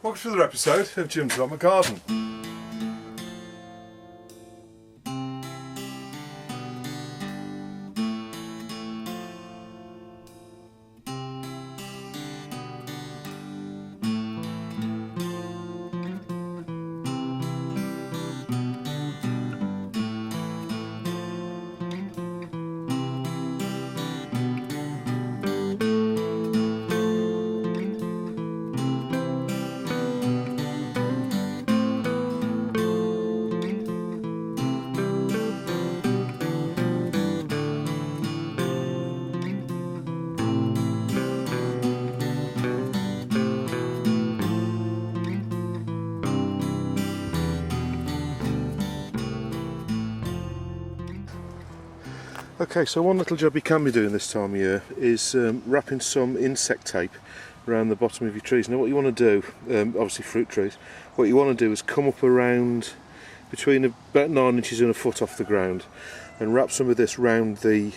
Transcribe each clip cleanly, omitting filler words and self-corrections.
Welcome to another episode of Jim's Allotment Garden. Okay, so one little job you can be doing this time of year is wrapping some insect tape around the bottom of your trees. Now what you want to do, obviously fruit trees, what you want to do is come up around between about 9 inches and a foot off the ground and wrap some of this round the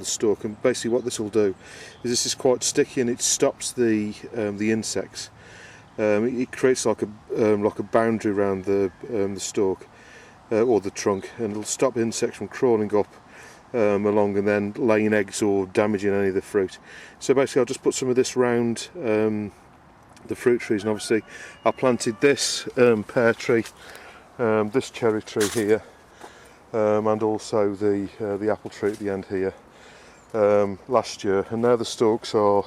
stalk. And basically what this will do is this is quite sticky and it stops the insects. It creates like a boundary around the stalk or the trunk, and it'll stop insects from crawling up along and then laying eggs or damaging any of the fruit. So basically I'll just put some of this round the fruit trees, and obviously I planted this pear tree, this cherry tree here, and also the apple tree at the end here last year, and now the stalks are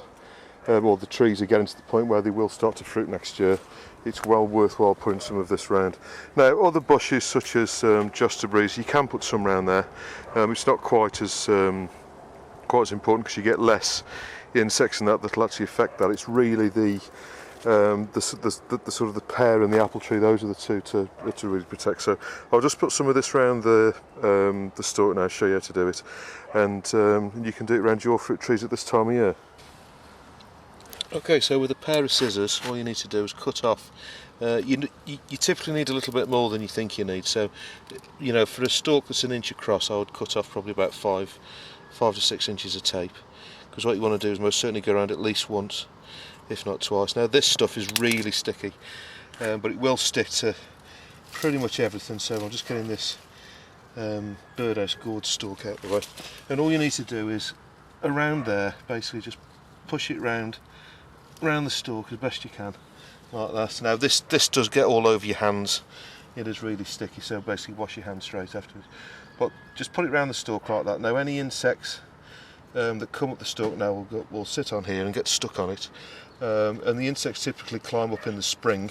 well, the trees are getting to the point where they will start to fruit next year. It's well worthwhile putting some of this round. Now other bushes such as justerberries, you can put some round there. It's not quite as important because you get less insects and that'll actually affect that. It's really the sort of the pear and the apple tree. Those are the two to really protect. So I'll just put some of this round the stalk now, show you how to do it, and you can do it around your fruit trees at this time of year. Okay, so with a pair of scissors, all you need to do is cut off. You typically need a little bit more than you think you need. So, you know, for a stalk that's 1 inch across, I would cut off probably about 5 to 6 inches of tape. Because what you want to do is most certainly go around at least once, if not twice. Now this stuff is really sticky, but it will stick to pretty much everything. So I'm just getting this birdhouse gourd stalk out of the way. And all you need to do is around there, basically just push it round the stalk as best you can, like that. Now this does get all over your hands, it is really sticky, so basically wash your hands straight afterwards, but just put it around the stalk like that. Now any insects that come up the stalk now will sit on here and get stuck on it, and the insects typically climb up in the spring,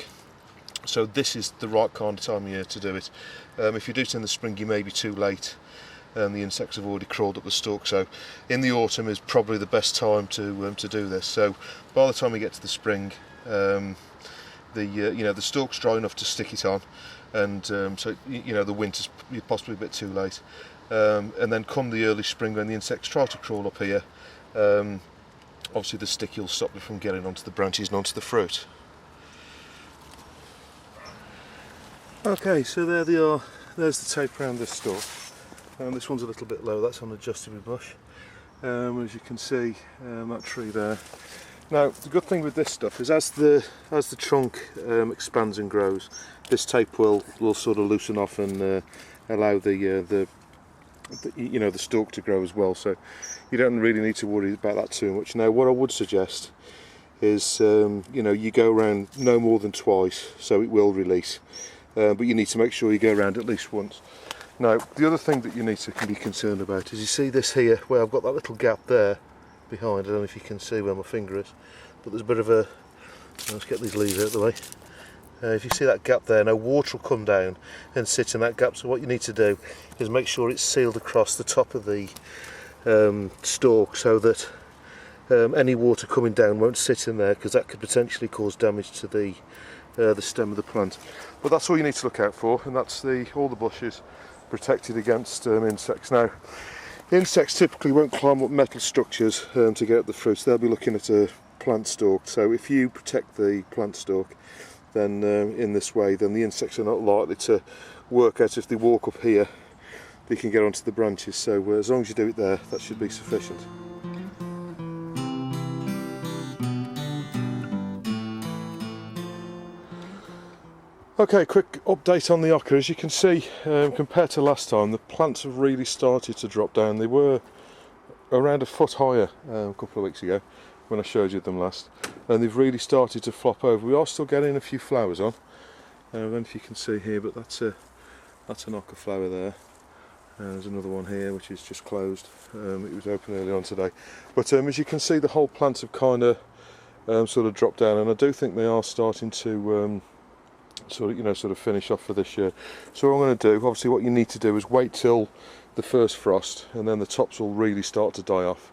so this is the right kind of time of year to do it. If you do it in the spring you may be too late, and the insects have already crawled up the stalk. So in the autumn is probably the best time to do this. So by the time we get to the spring, the stalk's dry enough to stick it on, and so the winter's possibly a bit too late. And then come the early spring when the insects try to crawl up here, obviously the sticky will stop them from getting onto the branches and onto the fruit. Okay, so there they are. There's the tape around this stalk. This one's a little bit low, that's on a justerberry bush. As you can see, that tree there. Now the good thing with this stuff is as the trunk expands and grows, this tape will sort of loosen off and allow the stalk to grow as well. So you don't really need to worry about that too much. Now what I would suggest is you go around no more than twice, so it will release. But you need to make sure you go around at least once. Now the other thing that you need to be concerned about is you see this here where I've got that little gap there behind. I don't know if you can see where my finger is, but there's a bit of a, let's get these leaves out of the way. If you see that gap there, now water will come down and sit in that gap, so what you need to do is make sure it's sealed across the top of the stalk so that any water coming down won't sit in there, because that could potentially cause damage to the stem of the plant. But that's all you need to look out for, and that's all the bushes protected against insects. Now insects typically won't climb up metal structures to get at the fruits. They'll be looking at a plant stalk, so if you protect the plant stalk then in this way, then the insects are not likely to work out. If they walk up here they can get onto the branches, so as long as you do it there, that should be sufficient. Okay, quick update on the ochre. As you can see, compared to last time, the plants have really started to drop down. They were around a foot higher a couple of weeks ago when I showed you them last, and they've really started to flop over. We are still getting a few flowers on. I don't know if you can see here, but that's an ochre flower there. There's another one here which is just closed. It was open early on today, but as you can see, the whole plants have kind of sort of dropped down, and I do think they are starting to sort of finish off for this year. So what I'm going to do, obviously what you need to do is wait till the first frost, and then the tops will really start to die off,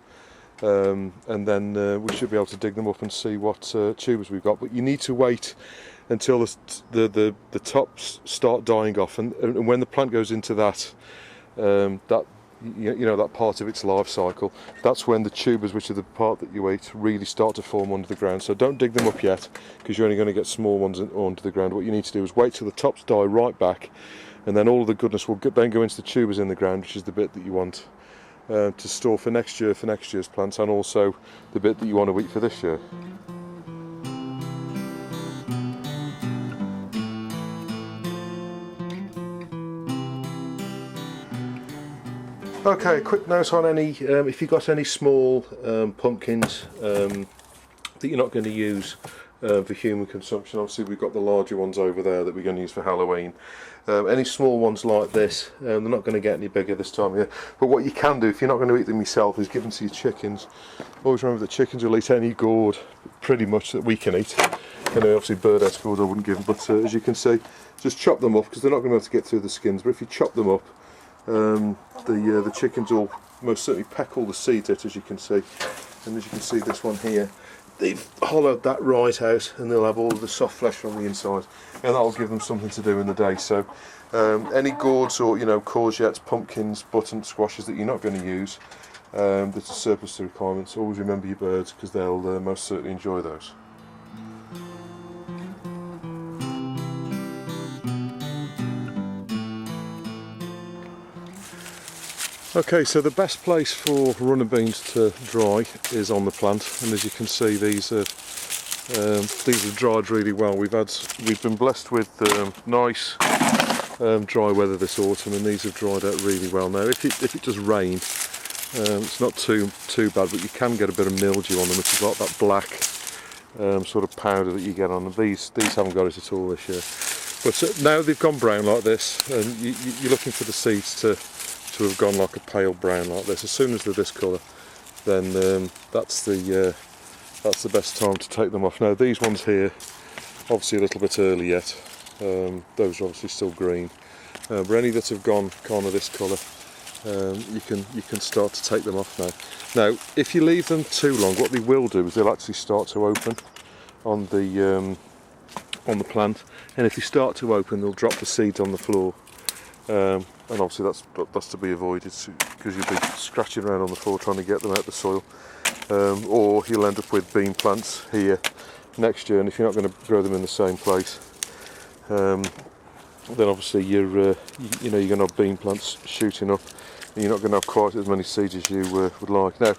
and then we should be able to dig them up and see what tubers we've got. But you need to wait until the tops start dying off, and when the plant goes into that that part of its life cycle, that's when the tubers, which are the part that you eat, really start to form under the ground. So don't dig them up yet, because you're only going to get small ones onto the ground. What you need to do is wait till the tops die right back, and then all of the goodness will then go into the tubers in the ground, which is the bit that you want to store for next year, for next year's plants, and also the bit that you want to eat for this year. Okay, quick note on any, if you've got any small pumpkins that you're not going to use for human consumption. Obviously we've got the larger ones over there that we're going to use for Halloween. Any small ones like this, they're not going to get any bigger this time of year. But what you can do, if you're not going to eat them yourself, is give them to your chickens. Always remember that chickens will eat any gourd pretty much that we can eat. Obviously bird-ass gourd I wouldn't give them, but as you can see, just chop them up, because they're not going to be able to get through the skins. But if you chop them up, the chickens will most certainly peck all the seeds out, as you can see. And as you can see, this one here, they've hollowed that right out, and they'll have all of the soft flesh on the inside, and that'll give them something to do in the day. So any gourds or courgettes, pumpkins, buttons, squashes that you're not going to use, that's a surplus to requirements, always remember your birds, because they'll most certainly enjoy those. Okay, so the best place for runner beans to dry is on the plant, and as you can see, these have dried really well. We've been blessed with nice dry weather this autumn, and these have dried out really well. Now, if it does rain, it's not too bad, but you can get a bit of mildew on them, which is like that black sort of powder that you get on them. These haven't got it at all this year. But now they've gone brown like this, and you're looking for the seeds to have gone like a pale brown like this. As soon as they're this colour, then that's the best time to take them off. Now these ones here, obviously a little bit early yet. Those are obviously still green. But any that have gone kind of this colour, you can start to take them off now. Now, if you leave them too long, what they will do is they'll actually start to open on the plant, and if they start to open, they'll drop the seeds on the floor. And obviously that's to be avoided, because you'll be scratching around on the floor trying to get them out of the soil, or you'll end up with bean plants here next year, and if you're not going to grow them in the same place, then obviously you're going to have bean plants shooting up, and you're not going to have quite as many seeds as you would like. Now,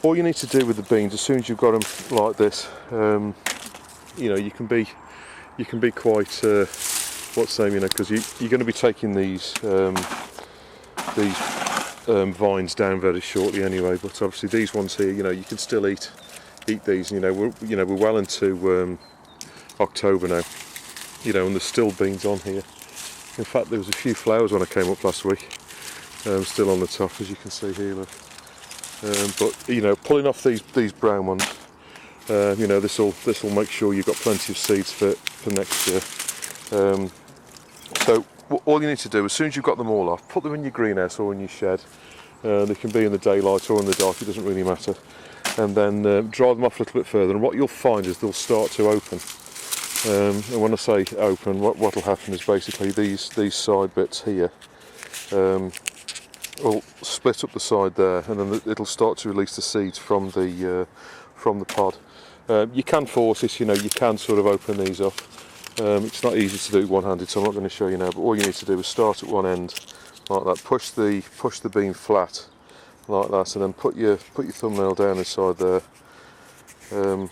all you need to do with the beans, as soon as you've got them like this, you can be quite because you're going to be taking these vines down very shortly anyway. But obviously these ones here, you can still eat these. We're well into October now, and there's still beans on here. In fact, there was a few flowers when I came up last week, still on the top, as you can see here. Look. But pulling off these brown ones, this will make sure you've got plenty of seeds for next year. So all you need to do, as soon as you've got them all off, put them in your greenhouse or in your shed. They can be in the daylight or in the dark, it doesn't really matter. And then dry them off a little bit further, and what you'll find is they'll start to open. And when I say open, what will happen is basically these side bits here will split up the side there, and then it'll start to release the seeds from the pod. You can force this, you can sort of open these up. It's not easy to do one-handed, so I'm not going to show you now, but all you need to do is start at one end like that, push the bean flat like that, and then put your thumbnail down inside there, and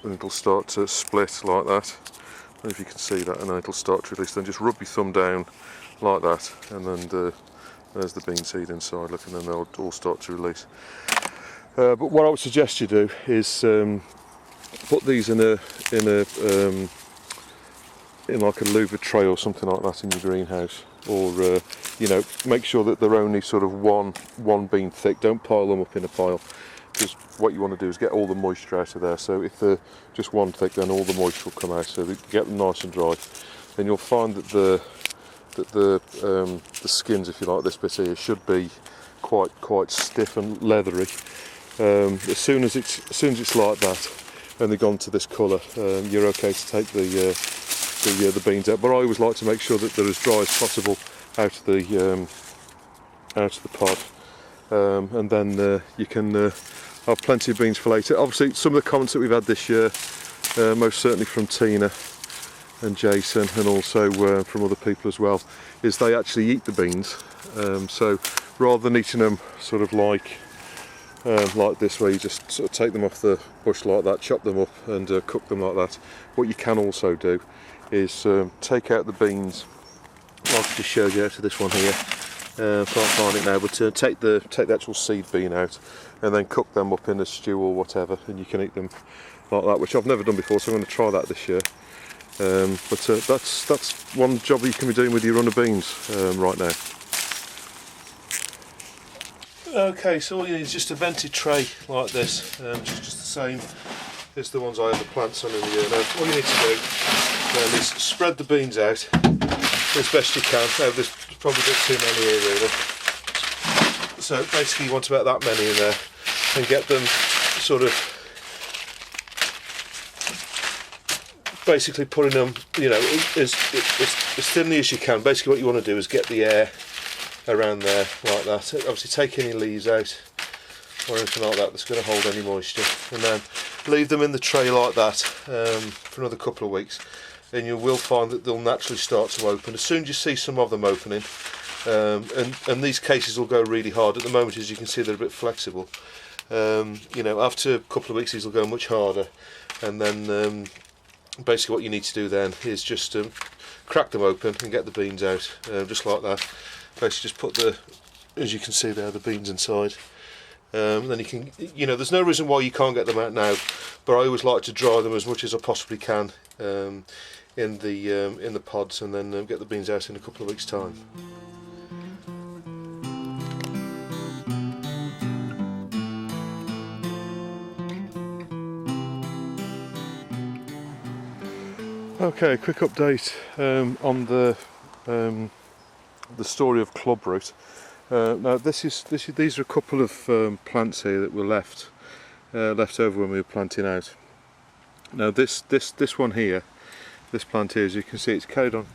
it'll start to split like that. if you can see that, and then it'll start to release. Then just rub your thumb down like that, and then there's the bean seed inside. Look, and then they'll all start to release. But what I would suggest you do is put these in like a louvered tray or something like that in your greenhouse, or you know, make sure that they're only sort of one bean thick. Don't pile them up in a pile, because what you want to do is get all the moisture out of there. So if they're just one thick, then all the moisture will come out. So that you get them nice and dry, and you'll find that the skins, if you like, this bit here, should be quite stiff and leathery. As soon as it's like that, and they've gone to this colour, you're okay to take the beans out. But I always like to make sure that they're as dry as possible out of the pod, and then you can have plenty of beans for later. Obviously, some of the comments that we've had this year, most certainly from Tina and Jason, and also from other people as well, is they actually eat the beans. So rather than eating them sort of like this, where you just sort of take them off the bush like that, chop them up and cook them like that, what you can also do is take out the beans, like I just showed you out of this one here. Can't find it now, but take the actual seed bean out, and then cook them up in a stew or whatever, and you can eat them like that, which I've never done before, so I'm going to try that this year. But that's one job you can be doing with your run of beans right now. Okay, so all you need is just a vented tray like this, just the same as the ones I have the plants on in the year. Now, all you need to do is spread the beans out as best you can. Now, there's probably a bit too many here really. So basically you want about that many in there, and get them sort of basically putting them, you know, as thinly as you can. Basically what you want to do is get the air around there like that. Obviously take any leaves out or anything like that that's going to hold any moisture, and then leave them in the tray like that for another couple of weeks, and you will find that they'll naturally start to open as soon as you see some of them opening. And these cases will go really hard. At the moment, as you can see, they're a bit flexible. You know, after a couple of weeks these will go much harder, and then basically what you need to do then is just crack them open and get the beans out, just like that. Basically just put as you can see there, the beans inside. Then you can, you know, there's no reason why you can't get them out now, but I always like to dry them as much as I possibly can in the pods, and then get the beans out in a couple of weeks' time. Okay, a quick update on the story of clubroot. Now these are a couple of plants here that were left over when we were planting out. Now this one here, this plant here, as you can see, it's carried on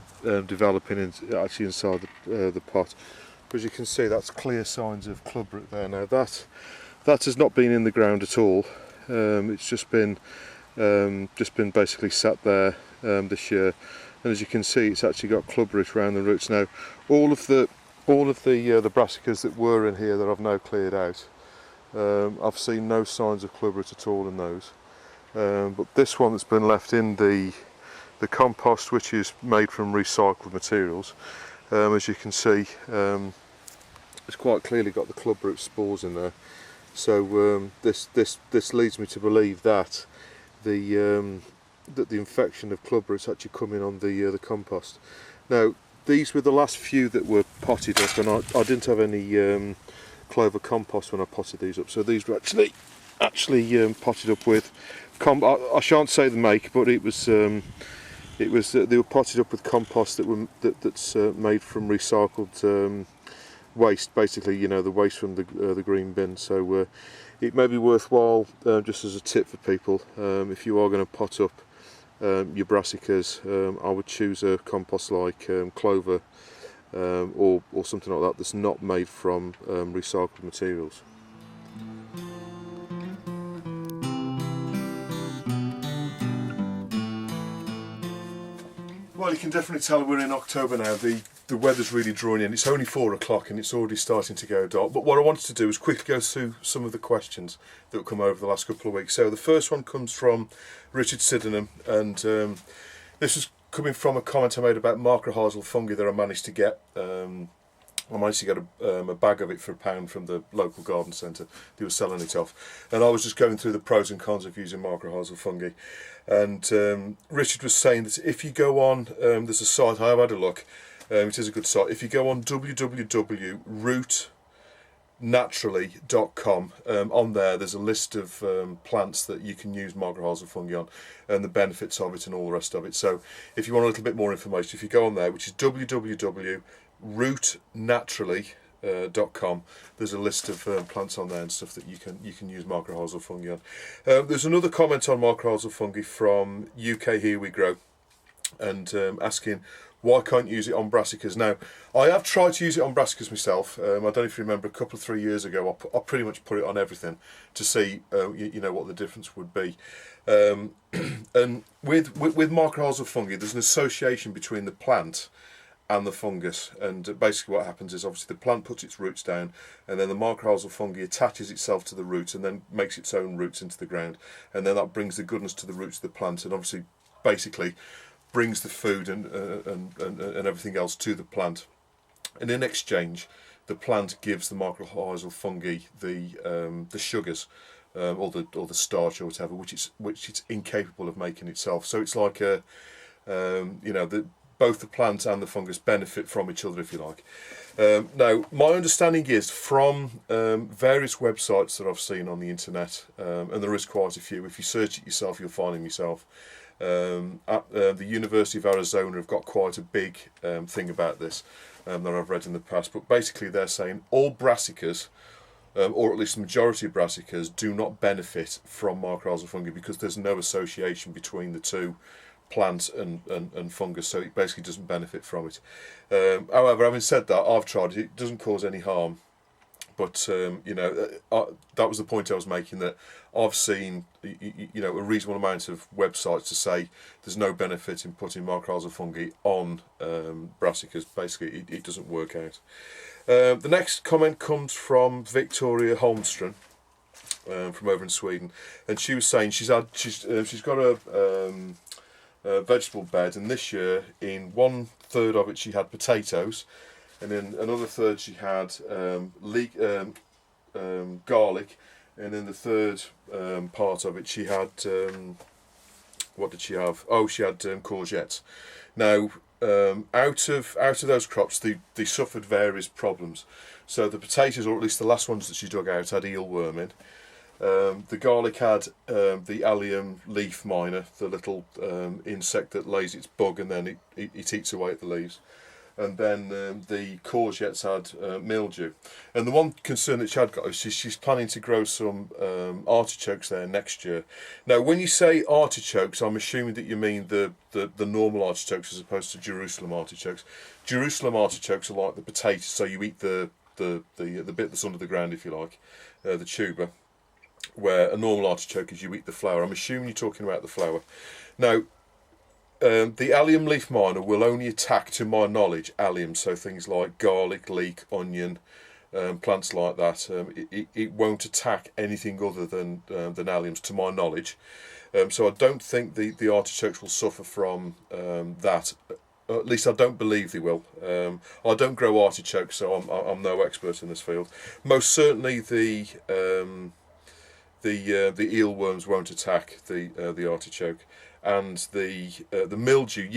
developing actually inside the pot. But as you can see, that's clear signs of clubroot there. Now that has not been in the ground at all. It's just been basically sat there this year, and as you can see, it's actually got clubroot around the roots. Now all of the brassicas that were in here that I've now cleared out, I've seen no signs of clubroot at all in those. But this one that's been left in the compost, which is made from recycled materials, as you can see, it's quite clearly got the clubroot spores in there. So this leads me to believe that the infection of clubroots actually coming on the compost. Now these were the last few that were potted up, and I didn't have any clover compost when I potted these up. So these were actually potted up with I shan't say the make, but it was they were potted up with compost that's made from recycled waste, basically, you know, the waste from the green bin. So it may be worthwhile, just as a tip for people, if you are going to pot up your brassicas, I would choose a compost like clover or something like that that's not made from recycled materials. Well, you can definitely tell we're in October now. The weather's really drawing in. It's only 4 o'clock and it's already starting to go dark. But what I wanted to do is quickly go through some of the questions that have come over the last couple of weeks. So the first one comes from Richard Sydenham, and This is coming from a comment I made about mycorrhizal fungi that I managed to get. I managed to get a bag of it for £1 from the local garden centre. They were selling it off, and I was just going through the pros and cons of using mycorrhizal fungi. And Richard was saying that if you go on, there's a site, I have had a look, it is a good site. If you go on www.rootnaturally.com, on there's a list of plants that you can use mycorrhizal fungi on, and the benefits of it and all the rest of it. So if you want a little bit more information, if you go on there, which is www.rootnaturally.com, there's a list of plants on there and stuff that you can use mycorrhizal fungi on. There's another comment on mycorrhizal fungi from UK Here We Grow, and asking why can't you use it on brassicas. Now, I have tried to use it on brassicas myself. I don't know if you remember, a couple of 3 years ago, I pretty much put it on everything to see you know, what the difference would be. And with mycorrhizal fungi, there's an association between the plant and the fungus, and basically what happens is, obviously the plant puts its roots down, and then the mycorrhizal fungi attaches itself to the roots and then makes its own roots into the ground, and then that brings the goodness to the roots of the plant, and obviously basically brings the food and everything else to the plant. And in exchange, the plant gives the mycorrhizal fungi the sugars, or the starch or whatever, which it's incapable of making itself. So it's like a you know, both the plant and the fungus benefit from each other, if you like. Now, my understanding is from various websites that I've seen on the internet, and there is quite a few. If you search it yourself, you'll find them yourself. At the University of Arizona have got quite a big thing about this that I've read in the past. But basically, they're saying all brassicas, or at least the majority of brassicas, do not benefit from mycorrhizal fungi because there's no association between the two, plant and fungus, so it basically doesn't benefit from it. However, having said that, I've tried it. It doesn't cause any harm, but you know, that was the point I was making, that I've seen, you know, a reasonable amount of websites to say there's no benefit in putting mycorrhizal fungi on brassicas. Basically, it doesn't work out. The next comment comes from Victoria Holmström, from over in Sweden, and she was saying she's got a vegetable bed, and this year in 1/3 of it she had potatoes, and in another third she had garlic, and in the third part of it she had what did she have? Oh, she had courgettes. Now, out of those crops, they suffered various problems. So the potatoes, or at least the last ones that she dug out, had eelworm in. The garlic had the allium leaf miner, the little insect that lays its bug and then it eats away at the leaves. And then the courgettes had mildew. And the one concern that she had got is she's planning to grow some artichokes there next year. Now, when you say artichokes, I'm assuming that you mean the normal artichokes as opposed to Jerusalem artichokes. Jerusalem artichokes are like the potatoes, so you eat the bit that's under the ground, if you like, the tuber. Where a normal artichoke is you eat the flower. I'm assuming you're talking about the flower. Now, the allium leaf miner will only attack, to my knowledge, allium, so things like garlic, leek, onion, plants like that. It won't attack anything other than alliums, to my knowledge. So I don't think the artichokes will suffer from that. At least I don't believe they will. I don't grow artichokes, so I'm no expert in this field. Most certainly the eelworms won't attack the artichoke, and the mildew.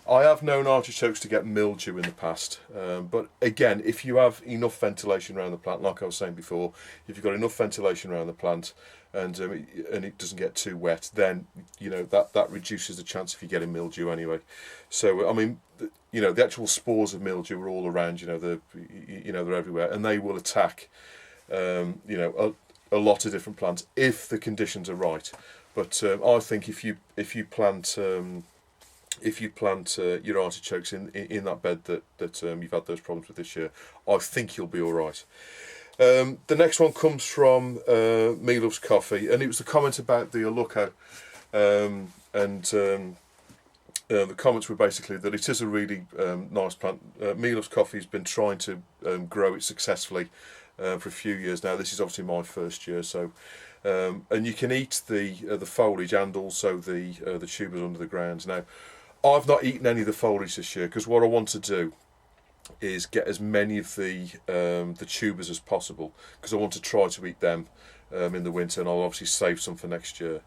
I have known artichokes to get mildew in the past, but again, if you have enough ventilation around the plant, like I was saying before, if you've got enough ventilation around the plant and it doesn't get too wet, then you know that reduces the chance of you getting mildew anyway. So I mean, you know, the actual spores of mildew are all around. You know, they're everywhere, and they will attack. You know, a lot of different plants if the conditions are right. But I think if you plant your artichokes in that bed that you've had those problems with this year, I think you'll be all right. The next one comes from Me Loves Coffee, and it was the comment about the Allotment, and the comments were basically that it is a really nice plant. Me Loves Coffee has been trying to grow it successfully for a few years now. This is obviously my first year, so and you can eat the foliage and also the tubers under the ground. Now, I've not eaten any of the foliage this year because what I want to do is get as many of the tubers as possible, because I want to try to eat them in the winter, and I'll obviously save some for next year.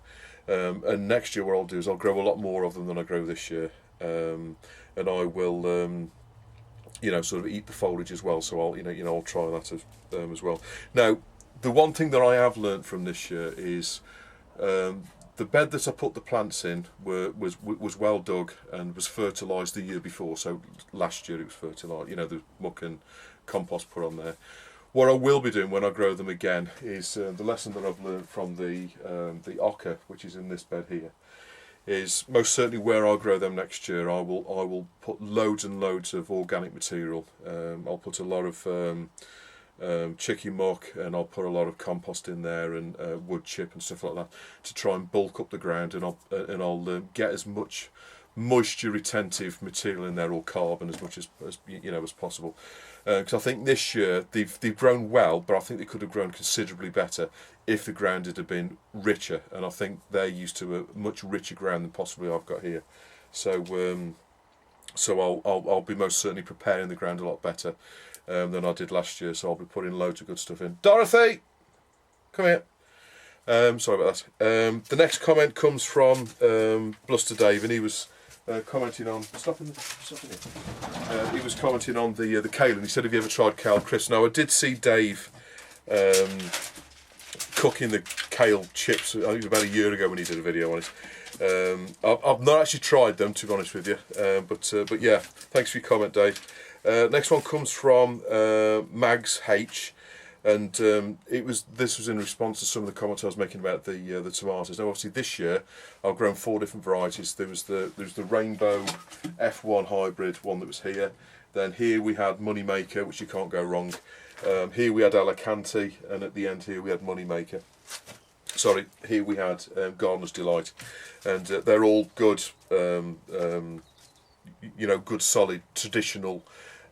And next year what I'll do is I'll grow a lot more of them than I grow this year, and I will sort of eat the foliage as well. So I'll try that as well. Now, the one thing that I have learnt from this year is the bed that I put the plants in was well dug and was fertilised the year before. So last year it was fertilised. The muck and compost put on there. What I will be doing when I grow them again is the lesson that I've learnt from the ocker, which is in this bed here, is most certainly where I'll grow them next year. I will put loads and loads of organic material. I'll put a lot of chicken muck, and I'll put a lot of compost in there, and wood chip and stuff like that, to try and bulk up the ground, and I'll get as much moisture retentive material in there, or carbon, as much as possible. Because I think this year they've grown well, but I think they could have grown considerably better if the ground had been richer, and I think they're used to a much richer ground than possibly I've got here. So I'll be most certainly preparing the ground a lot better than I did last year. So I'll be putting loads of good stuff in. Dorothy, come here. Sorry about that. The next comment comes from Bluster Dave, and he was commenting on he was commenting on the kale, and he said, "Have you ever tried kale crisps?" Now, I did see Dave cooking the kale chips. I think it was about a year ago when he did a video on it. I've not actually tried them, to be honest with you, but yeah, thanks for your comment, Dave. Next one comes from Mags H, and this was in response to some of the comments I was making about the tomatoes. Now, obviously, this year I've grown 4 different varieties. There was the Rainbow F1 hybrid one that was here. Then here we had Moneymaker, which you can't go wrong. Here we had Alicante, and at the end here we had Moneymaker. Sorry, here we had Gardener's Delight, and they're all good, good solid traditional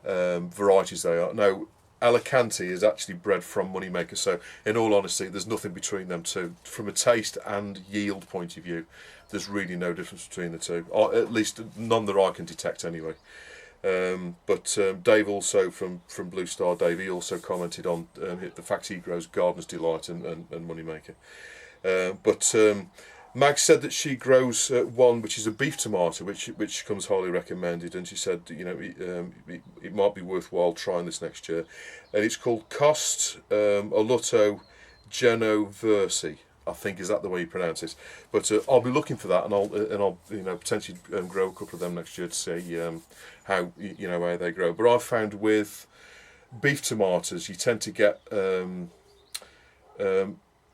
varieties they are. Now, Alicante is actually bred from Moneymaker, so in all honesty there's nothing between them two. From a taste and yield point of view, there's really no difference between the two, or at least none that I can detect anyway. But Dave also from Blue Star Dave, he also commented on the fact he grows Gardener's Delight and Moneymaker. But Mag said that she grows one which is a beef tomato, which comes highly recommended, and she said it might be worthwhile trying this next year, and it's called Cost Allotment Genoversi, I think, is that the way you pronounce it. But I'll be looking for that, and I'll potentially grow a couple of them next year to see how they grow. But I've found with beef tomatoes you tend to get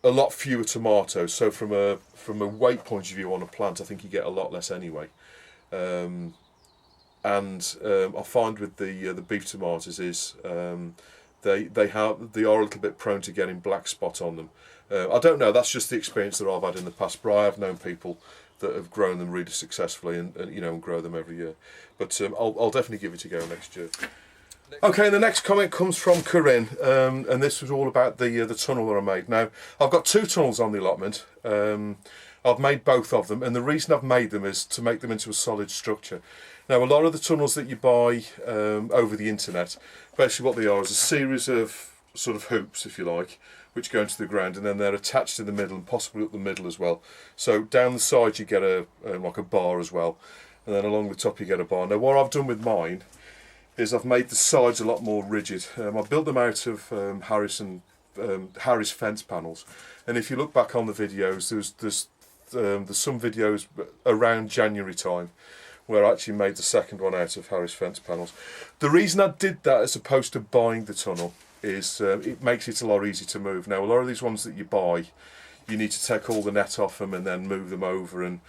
a lot fewer tomatoes, so from a weight point of view on a plant, I think you get a lot less anyway. And I find with the beef tomatoes is they are a little bit prone to getting black spot on them. I don't know, that's just the experience that I've had in the past, but I have known people that have grown them really successfully and grow them every year. But I'll definitely give it a go next year. Okay, the next comment comes from Corinne, and this was all about the tunnel that I made. Now, I've got 2 tunnels on the allotment. I've made both of them, and the reason I've made them is to make them into a solid structure. Now, a lot of the tunnels that you buy over the internet, basically what they are is a series of sort of hoops, if you like, which go into the ground, and then they're attached in the middle and possibly up the middle as well. So down the side you get like a bar as well, and then along the top you get a bar. Now, what I've done with mine is I've made the sides a lot more rigid. I built them out of Harris fence panels, and if you look back on the videos, there's some videos around January time where I actually made the second one out of Harris fence panels. The reason I did that as opposed to buying the tunnel is it makes it a lot easier to move. Now, a lot of these ones that you buy, you need to take all the net off them and then move them over and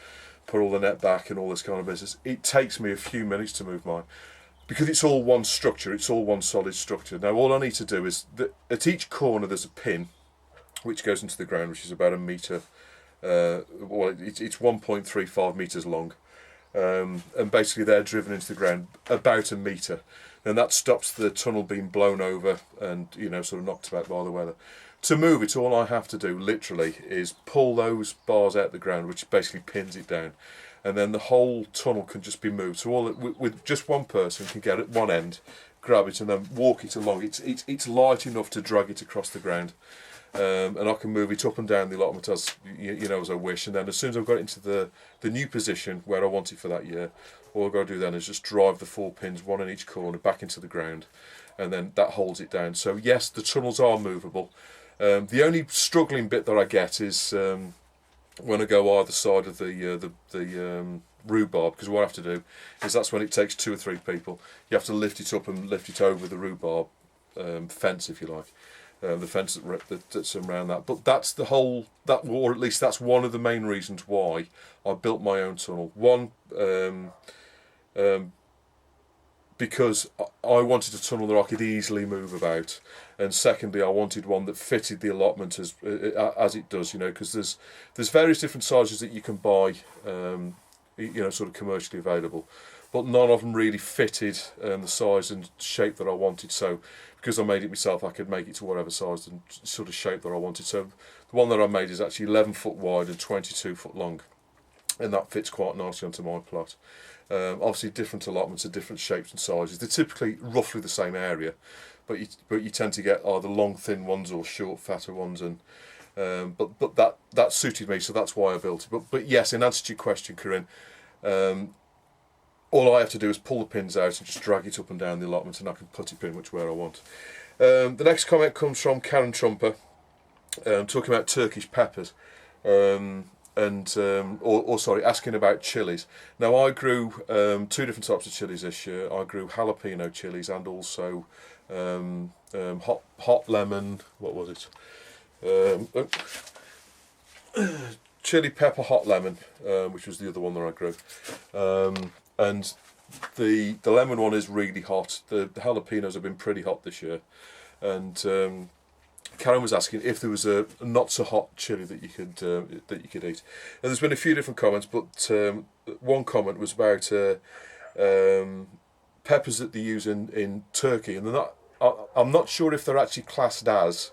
put all the net back and all this kind of business. It takes me a few minutes to move mine, because it's all one structure, it's all one solid structure. Now, all I need to do is, at each corner there's a pin which goes into the ground, which is about a metre, well, it's 1.35 metres long, and basically they're driven into the ground about a metre. and that stops the tunnel being blown over and sort of knocked about by the weather. To move it, all I have to do literally is pull those bars out of the ground, which basically pins it down, and then the whole tunnel can just be moved. So with just one person can get at one end, grab it, and then walk it along. It's light enough to drag it across the ground, and I can move it up and down the allotment as as I wish. And then as soon as I've got it into the new position where I want it for that year, all I've got to do then is just drive the 4 pins, one in each corner, back into the ground, and then that holds it down. So yes, the tunnels are movable. The only struggling bit that I get is when I go either side of the rhubarb, because what I have to do is that's when it takes 2 or 3 people. You have to lift it up and lift it over the rhubarb fence, if you like, the fence that's around that. But that's the whole or at least that's one of the main reasons why I built my own tunnel. One, because I wanted a tunnel that I could easily move about, and secondly, I wanted one that fitted the allotment as it does, because there's various different sizes that you can buy, sort of commercially available, but none of them really fitted the size and shape that I wanted. So because I made it myself, I could make it to whatever size and sort of shape that I wanted. So the one that I made is actually 11 foot wide and 22 foot long, and that fits quite nicely onto my plot. Obviously, different allotments are different shapes and sizes. They're typically roughly the same area, but you tend to get either long, thin ones or short, fatter ones, and but that suited me, so that's why I built it. But yes, in answer to your question, Corinne, all I have to do is pull the pins out and just drag it up and down the allotment, and I can put it pretty much where I want. The next comment comes from Karen Trumper, talking about Turkish peppers. Asking about chilies. Now, I grew 2 different types of chilies this year. I grew jalapeno chilies and also hot lemon. What was it? Chili pepper hot lemon, which was the other one that I grew. And the lemon one is really hot. The jalapenos have been pretty hot this year, and Karen was asking if there was a not so hot chili that you could eat. And there's been a few different comments, but one comment was about peppers that they use in Turkey, and they're not. I'm not sure if they're actually classed as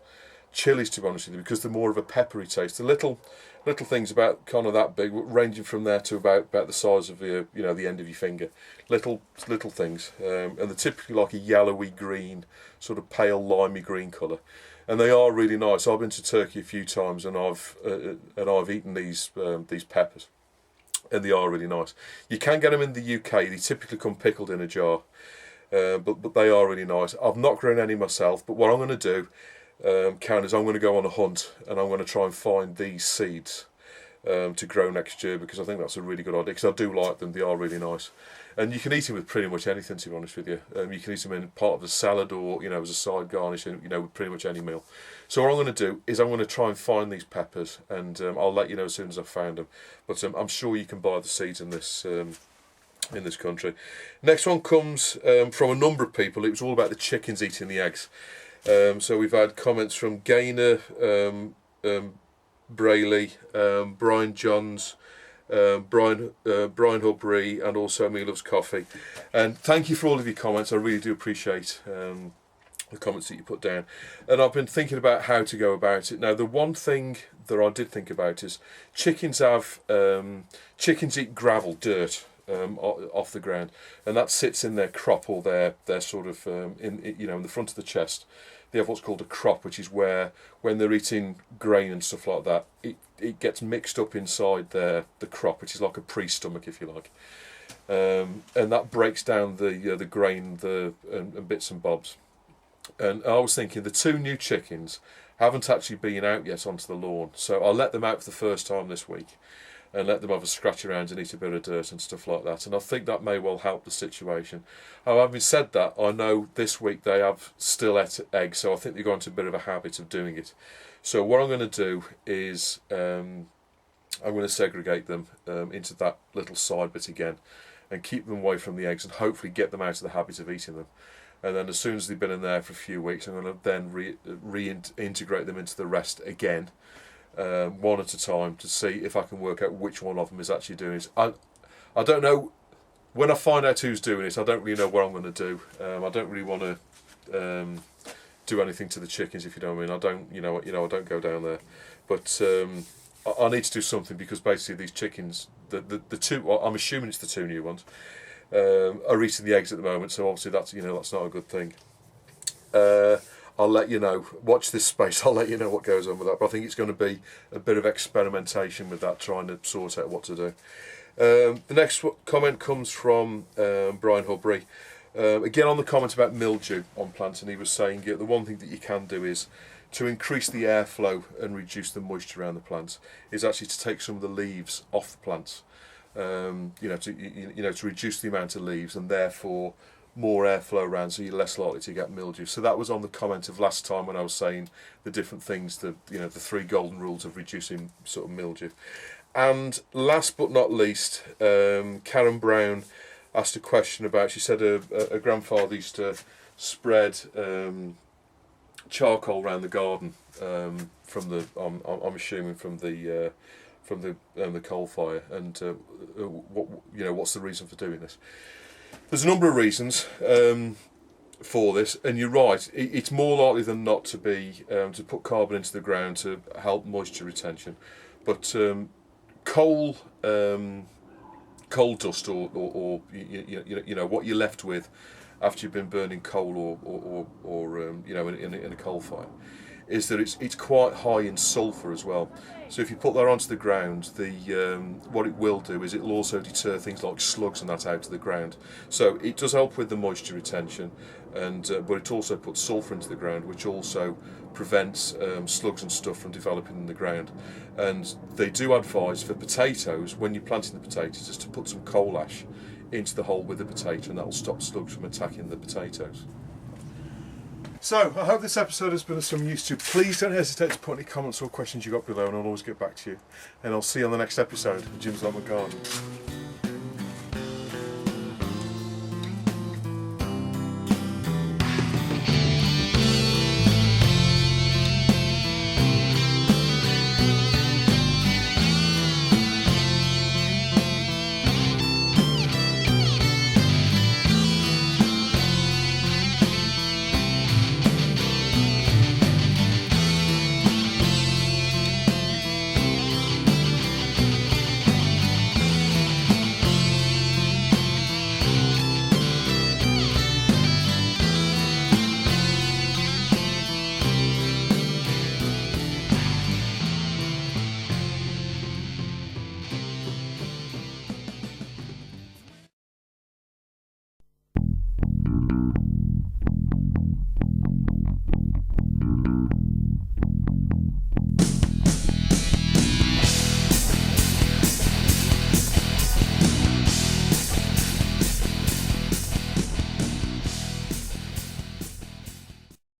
chilies, to be honest with you, because they're more of a peppery taste. The little things about kind of that big, ranging from there to about the size of the end of your finger. Little things, and they're typically like a yellowy green, sort of pale limey green colour. And they are really nice. I've been to Turkey a few times, and I've eaten these peppers, and they are really nice. You can get them in the UK. They typically come pickled in a jar, but they are really nice. I've not grown any myself, but what I'm going to do, Karen, is I'm going to go on a hunt, and I'm going to try and find these seeds to grow next year, because I think that's a really good idea, because I do like them. They are really nice. And you can eat them with pretty much anything, to be honest with you. You can eat them in part of a salad, or as a side garnish, with pretty much any meal. So what I'm going to do is I'm going to try and find these peppers, and I'll let you know as soon as I've found them. But I'm sure you can buy the seeds in this country. Next one comes from a number of people. It was all about the chickens eating the eggs. So we've had comments from Gaynor, Brayley, Brian Johns, Brian Hubry, and also Me Loves Coffee. And thank you for all of your comments. I really do appreciate the comments that you put down. And I've been thinking about how to go about it. Now, the one thing that I did think about is chickens eat gravel, dirt, off the ground, and that sits in their crop, or their sort of in the front of the chest. They have what's called a crop, which is where, when they're eating grain and stuff like that, it gets mixed up inside the crop, which is like a pre-stomach, if you like, and that breaks down the grain, and bits and bobs. And I was thinking, the 2 new chickens haven't actually been out yet onto the lawn, so I'll let them out for the first time this week, and let them have a scratch around and eat a bit of dirt and stuff like that. And I think that may well help the situation. Having said that, I know this week they have still ate eggs, so I think they've gone into a bit of a habit of doing it. So what I'm going to do is I'm going to segregate them into that little side bit again, and keep them away from the eggs, and hopefully get them out of the habit of eating them. And then as soon as they've been in there for a few weeks, I'm going to then reintegrate them into the rest again, one at a time, to see if I can work out which one of them is actually doing it. I don't know when I find out who's doing it, I don't really know what I'm going to do. I don't really want to do anything to the chickens, if you know what I mean. I don't, I don't go down there, but I need to do something, because basically these chickens, the two, well, I'm assuming it's the two new ones, are eating the eggs at the moment. So obviously that's not a good thing. I'll let you know. Watch this space. I'll let you know what goes on with that. But I think it's going to be a bit of experimentation with that, trying to sort out what to do. The next comment comes from Brian Hubry. Again, on the comment about mildew on plants, and he was saying the one thing that you can do is to increase the airflow and reduce the moisture around the plants, is actually to take some of the leaves off the plants. To reduce the amount of leaves, and therefore more airflow around, so you're less likely to get mildew. So that was on the comment of last time when I was saying the different things, the 3 golden rules of reducing sort of mildew. And last but not least, Karen Brown asked a question about, she said her grandfather used to spread charcoal around the garden from the, I'm assuming from the coal fire, and what's the reason for doing this? There's a number of reasons for this, and you're right. It's more likely than not to be to put carbon into the ground to help moisture retention, but coal dust, or what you're left with after you've been burning coal or in a coal fire, is that it's quite high in sulphur as well. So if you put that onto the ground, what it will do is it will also deter things like slugs and that out of the ground. So it does help with the moisture retention, but it also puts sulphur into the ground, which also prevents slugs and stuff from developing in the ground. And they do advise for potatoes, when you're planting the potatoes, is to put some coal ash into the hole with the potato, and that will stop slugs from attacking the potatoes. So, I hope this episode has been of some use to you. Please don't hesitate to put any comments or questions you got below, and I'll always get back to you. And I'll see you on the next episode of Jim's Allotment Garden.